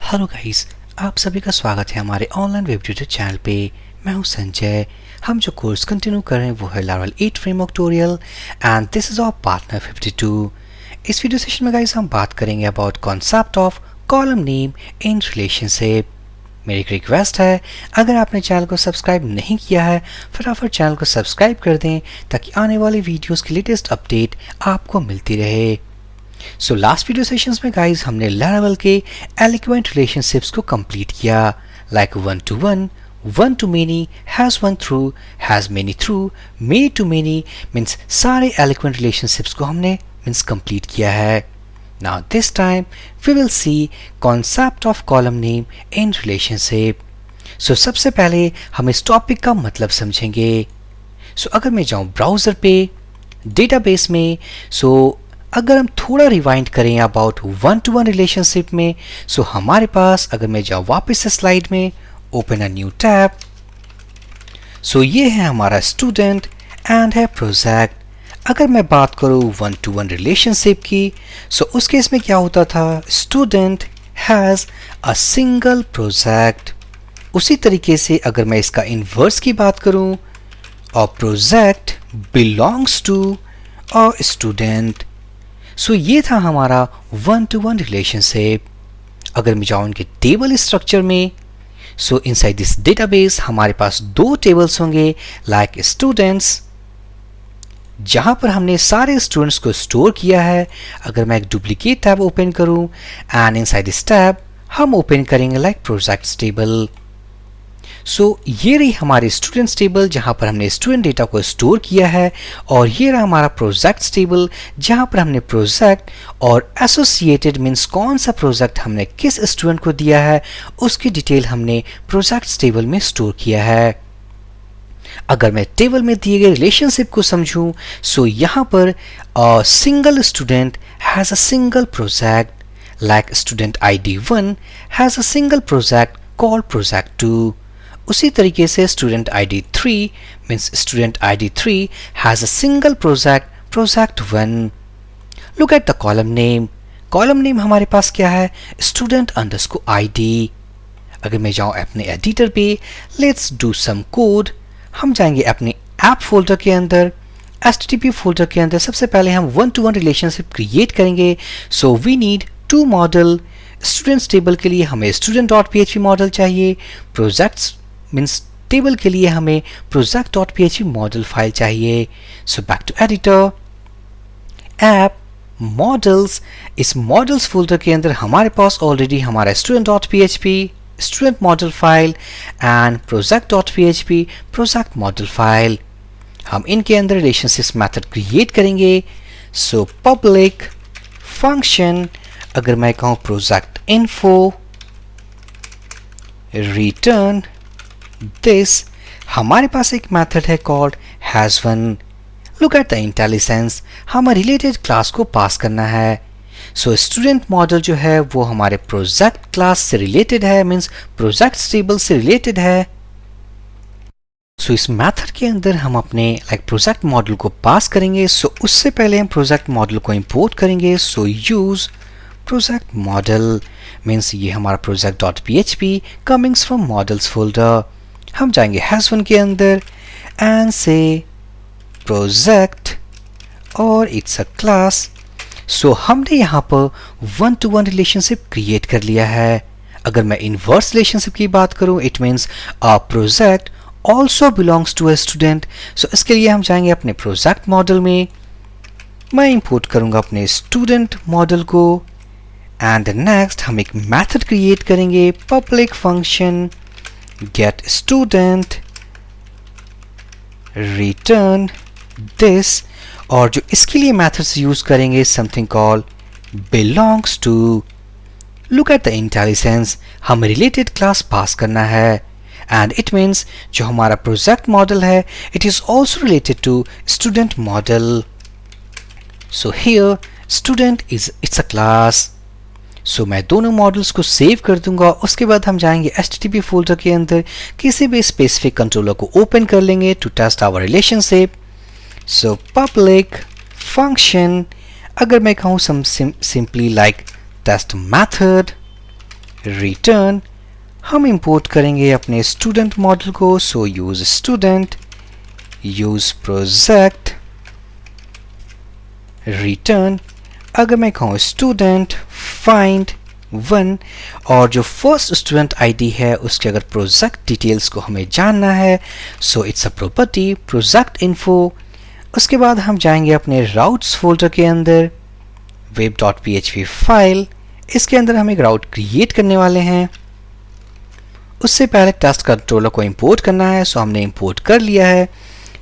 Hello guys, आप सभी का स्वागत है हमारे ऑनलाइन वेब ट्यूटर चैनल पे। मैं हूं संजय। हम जो कोर्स कंटिन्यू कर रहे हैं वो है Laravel 8 framework tutorial and this is our partner 52। इस वीडियो सेशन में गाइस हम बात करेंगे about concept of column name in relationship. मेरी एक रिक्वेस्ट है, अगर आपने चैनल को सब्सक्राइब नहीं किया है फटाफट चैनल को सब्सक्राइब कर दें ताकि आने वाले वीडियोस की लेटेस्ट अपडेट आपको मिलती रहे। सो लास्ट वीडियो सेशंस में गाइस हमने Laravel के Eloquent रिलेशनशिप्स को कंप्लीट किया, like one to one, one to many, has one through, has many through, many to many, means सारे Eloquent रिलेशनशिप्स को हमने मीन्स कंप्लीट किया है। Now this time we will see concept of column name in relationship. So सबसे पहले हम इस topic का मतलब समझेंगे। सो अगर मैं जाऊं ब्राउजर पे डेटाबेस में, सो अगर हम थोड़ा रिवाइंड करें about one to one relationship में, सो हमारे पास अगर मैं जाऊँ वापस से स्लाइड में, ओपन अ न्यू टैब, सो ये है हमारा स्टूडेंट एंड है प्रोजेक्ट। अगर मैं बात करूँ वन टू वन रिलेशनशिप की, सो उस केस में क्या होता था, student has a single project. उसी तरीके से अगर मैं इसका इन्वर्स की बात करूँ, और project belongs to a student. So ये था हमारा वन टू वन रिलेशनशिप। अगर मैं जाऊँ इनके टेबल स्ट्रक्चर में, सो इनसाइड दिस डेटाबेस हमारे पास दो टेबल्स होंगे, लाइक स्टूडेंट्स, जहां पर हमने सारे स्टूडेंट्स को स्टोर किया है। अगर मैं एक डुप्लीकेट टैब ओपन करूं एंड इनसाइड दिस टैब हम ओपन करेंगे लाइक प्रोजेक्ट्स टेबल। सो ये रही हमारी स्टूडेंट्स टेबल जहां पर हमने स्टूडेंट डेटा को स्टोर किया है, और ये रहा हमारा प्रोजेक्ट्स टेबल जहां पर हमने प्रोजेक्ट और एसोसिएटेड मीन्स कौन सा प्रोजेक्ट हमने किस स्टूडेंट को दिया है उसकी डिटेल हमने प्रोजेक्ट्स टेबल में स्टोर किया है। अगर मैं टेबल में दिए गए रिलेशनशिप को समझूं, सो यहाँ पर single student has a single project, like student ID 1 has a single project called project 2। उसी तरीके से student ID 3 means student ID 3 has a single project project 1। Look at the column name. Column name हमारे पास क्या है, student underscore ID। अगर मैं जाऊं अपने एडिटर पे, लेट्स डू सम कोड। हम जाएंगे अपने ऐप फोल्डर के अंदर, HTTP फोल्डर के अंदर। सबसे पहले हम one to one relationship create करेंगे। So we need to model. Students table के लिए हमें student.php मॉडल चाहिए, प्रोजेक्ट्स मीन्स टेबल के लिए हमें project.php मॉडल फाइल चाहिए। So back to editor, app, models. इस मॉडल्स फोल्डर के अंदर हमारे पास ऑलरेडी हमारा student.php student model file and project.php project model file. हम इनके अंदर रिलेशनशिप मेथड क्रिएट करेंगे। सो पब्लिक फंक्शन, अगर मैं कहूँ प्रोजेक्ट इन्फो, रिटर्न दिस, हमारे पास एक मेथड है called has one. Look at the intelligence, हमें रिलेटेड क्लास को पास करना है। सो स्टूडेंट मॉडल जो है वो हमारे प्रोजेक्ट क्लास से रिलेटेड है, मीन्स प्रोजेक्ट टेबल से रिलेटेड है। सो इस मेथड के अंदर हम अपने लाइक प्रोजेक्ट मॉडल को पास करेंगे। सो उससे पहले हम प्रोजेक्ट मॉडल को इंपोर्ट करेंगे। सो यूज प्रोजेक्ट मॉडल मीन्स ये हमारा project.php Cummings from models folder. हम जाएंगे हैज वन के अंदर एंड से प्रोजेक्ट और इट्स अ क्लास। सो हमने यहाँ पर one to one relationship create कर लिया है। अगर मैं इनवर्स रिलेशनशिप की बात करूँ, it means a project also belongs to a student. So इसके लिए हम जाएंगे अपने प्रोजेक्ट मॉडल में, मैं इंपोर्ट करूँगा अपने स्टूडेंट मॉडल को एंड नेक्स्ट हम एक मेथड क्रिएट करेंगे, public function get student, return this, और जो इसके लिए मेथड्स यूज करेंगे something call belongs to. Look at the intelligence, हम रिलेटेड क्लास पास करना है एंड इट मीन्स जो हमारा प्रोजेक्ट मॉडल है it is also related to student model. So here student is it's a class. So मैं दोनों models को save कर दूंगा। उसके बाद हम जाएंगे HTTP फोल्डर के अंदर, किसी भी स्पेसिफिक कंट्रोलर को ओपन कर लेंगे to test our relationship. So public function, अगर मैं कहूँ simply like test method return हम इंपोर्ट करेंगे अपने स्टूडेंट मॉडल को, so use student, use project, return अगर मैं कहूँ स्टूडेंट फाइंड 1 और जो फर्स्ट स्टूडेंट आईडी है उसके अगर प्रोजेक्ट डिटेल्स को हमें जानना है, so it's a property project info. उसके बाद हम जाएंगे अपने राउट्स फोल्डर के अंदर, web.php फाइल, इसके अंदर हम एक राउट क्रिएट करने वाले हैं। उससे पहले टेस्ट कंट्रोलर को इंपोर्ट करना है, सो हमने इंपोर्ट कर लिया है।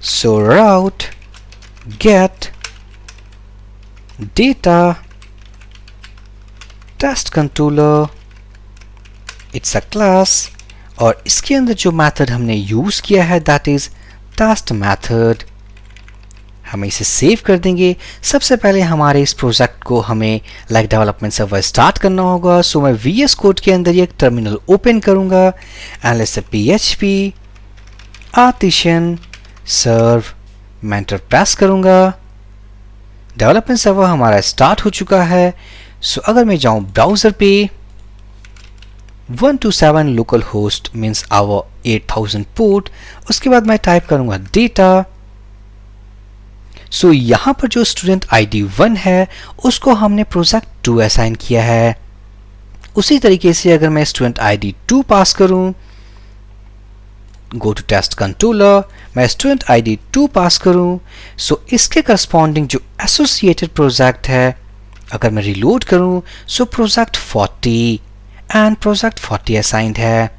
So route get data test controller, it's a class, और इसके अंदर जो मेथड हमने यूज किया है दैट इज टेस्ट मेथड। हम इसे सेव कर देंगे। सबसे पहले हमारे इस प्रोजेक्ट को हमें लाइक डेवलपमेंट सर्वर स्टार्ट करना होगा। सो मैं VS कोड के अंदर एक टर्मिनल ओपन करूंगा and let's say PHP artisan serve, मैं एंटर प्रेस करूंगा। डेवलपमेंट सर्वर हमारा स्टार्ट हो चुका है। सो अगर मैं जाऊं ब्राउजर पे, 127 local host means our 8000 port, उसके बाद मैं टाइप करूंगा डेटा। सो यहां पर जो स्टूडेंट ID 1 है उसको हमने प्रोजेक्ट 2 असाइन किया है। उसी तरीके से अगर मैं स्टूडेंट ID 2 पास करूं, गो टू टेस्ट कंट्रोलर, मैं स्टूडेंट ID 2 पास करूं, सो इसके करस्पॉन्डिंग जो एसोसिएटेड प्रोजेक्ट है अगर मैं रिलोड करूं, so project 40 and project 40 assigned है।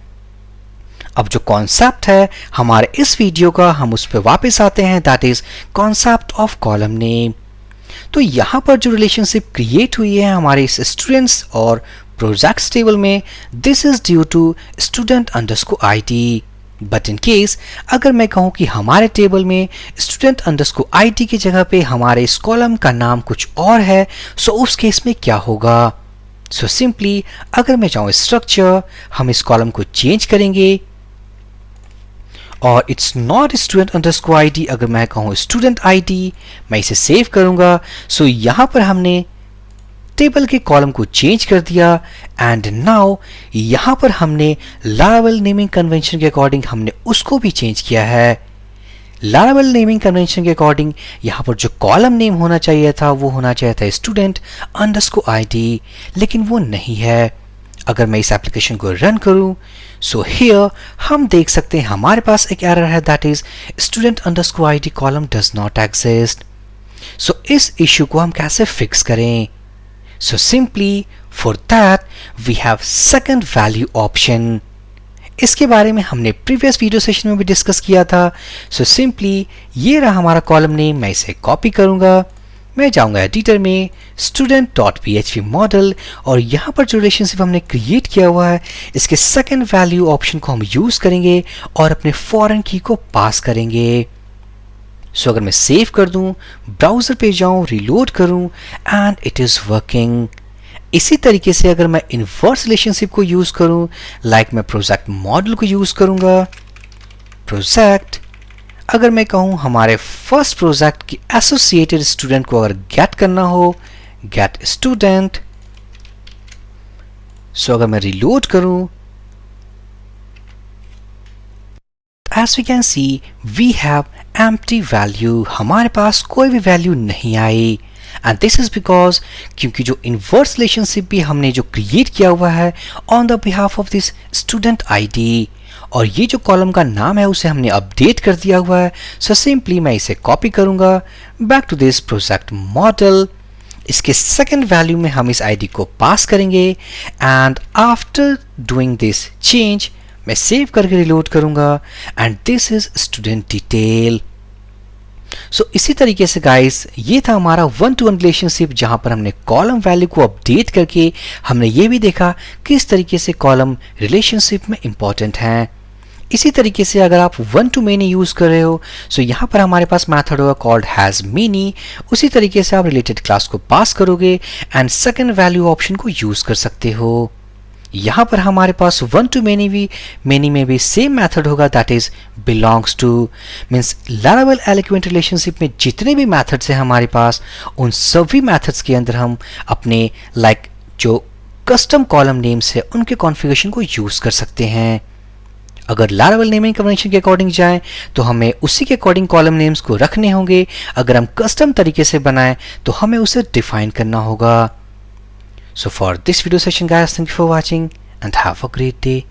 अब जो कॉन्सेप्ट है हमारे इस वीडियो का, हम उस पर वापस आते हैं, that is concept of column name. तो यहां पर जो रिलेशनशिप क्रिएट हुई है हमारे इस स्टूडेंट्स और प्रोजेक्ट्स टेबल में, this is due to student underscore ID। But in case अगर मैं कहूं कि हमारे टेबल में स्टूडेंट अंडरस्कोर ID की जगह पे हमारे इस कॉलम का नाम कुछ और है, सो उस केस में क्या होगा? सो सिंपली अगर मैं चाहूं स्ट्रक्चर, हम इस कॉलम को चेंज करेंगे और it's not student underscore ID, अगर मैं कहूं स्टूडेंट ID, मैं इसे सेव करूंगा। सो यहां पर हमने टेबल के कॉलम को चेंज कर दिया एंड नाउ यहां पर हमने लारावेल नेमिंग कन्वेंशन के अकॉर्डिंग हमने उसको भी चेंज किया है। लारावेल नेमिंग कन्वेंशन के अकॉर्डिंग यहां पर जो कॉलम नेम होना चाहिए था वो होना चाहिए था स्टूडेंट अंडरस्कोर ID, लेकिन वो नहीं है। अगर मैं इस एप्लीकेशन को रन करूं, सो हियर हम देख सकते हैं हमारे पास एक एरर है, that is student underscore ID column does not exist. So इस इश्यू को हम कैसे फिक्स करें? So simply for that we have second value option. इसके बारे में हमने प्रीवियस वीडियो सेशन में भी डिस्कस किया था। सो सिंपली ये रहा हमारा कॉलम नेम, मैं इसे कॉपी करूंगा, मैं जाऊंगा एडिटर में student.php मॉडल और यहाँ पर जो रिलेशनशिप हमने क्रिएट किया हुआ है इसके सेकंड वैल्यू ऑप्शन को हम यूज करेंगे और अपने फॉरेन की को पास करेंगे। सो अगर मैं सेव कर दूं, ब्राउजर पे जाऊं, रिलोड करूं एंड इट इज वर्किंग। इसी तरीके से अगर मैं इनवर्स रिलेशनशिप को यूज करूं, लाइक मैं प्रोजेक्ट मॉडल को यूज करूंगा, प्रोजेक्ट, अगर मैं कहूं हमारे फर्स्ट प्रोजेक्ट की एसोसिएटेड स्टूडेंट को अगर गेट करना हो, गेट स्टूडेंट। सो अगर मैं रिलोड करूं, as we can see we have empty value, हमारे पास कोई भी वैल्यू नहीं आई एंड दिस इज बिकॉज क्योंकि जो इनवर्स रिलेशनशिप भी हमने जो क्रिएट किया हुआ है on the behalf of this student ID और ये जो कॉलम का नाम है उसे हमने अपडेट कर दिया हुआ है। सो सिंपली मैं इसे कॉपी करूंगा back to this project model, इसके सेकंड वैल्यू में हम इस ID को पास करेंगे and after doing this change मैं सेव करके रिलोड करूंगा and this is student detail. So इसी तरीके से गाइस ये था हमारा 1-to-1 रिलेशनशिप जहां पर हमने कॉलम वैल्यू को अपडेट करके हमने ये भी देखा किस तरीके से कॉलम रिलेशनशिप में इंपॉर्टेंट हैं। इसी तरीके से अगर आप 1-to-many यूज कर रहे हो, सो यहां पर हमारे पास मेथड होगा कॉल्ड हैज मेनी। उसी तरीके से आप रिलेटेड क्लास को पास करोगे एंड सेकंड वैल्यू ऑप्शन को यूज कर सकते हो। यहां पर हमारे पास 1-to-many में भी सेम मेथड होगा, that is belongs to. Means Laravel Eloquent relationship में जितने भी मेथड्स हैं हमारे पास, उन सभी मेथड्स के अंदर हम अपने जो कस्टम कॉलम नेम से उनके कॉन्फ़िगरेशन को यूज़ कर सकते हैं। अगर Laravel नेमिंग कन्वेंशन के अकॉर्डिंग जाएं तो हमें उसी के अकॉर्डिंग कॉलम नेम्स को रखने होंगे। अगर हम कस्टम तरीके से बनाएं तो हमें उसे डिफाइन करना होगा। So for this video session guys, thank you for watching and have a great day.